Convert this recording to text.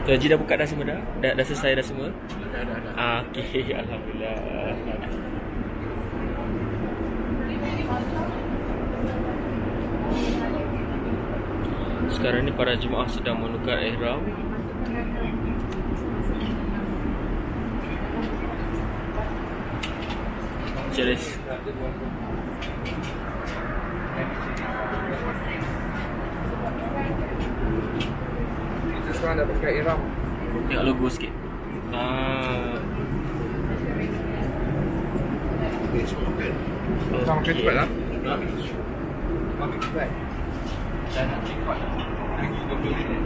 Tu Haji dah buka dah semua dah? Dah selesai dah semua? Dah. Okey, alhamdulillah. Sekarang ni para jemaah sedang menukar ihram. Cheers. Kita sekarang dah pakai ihram. Tengok logo sikit. Sama Okey. cepat lah. Ha? Makin cepat. Dah nak cepat. Lagi 20 minit.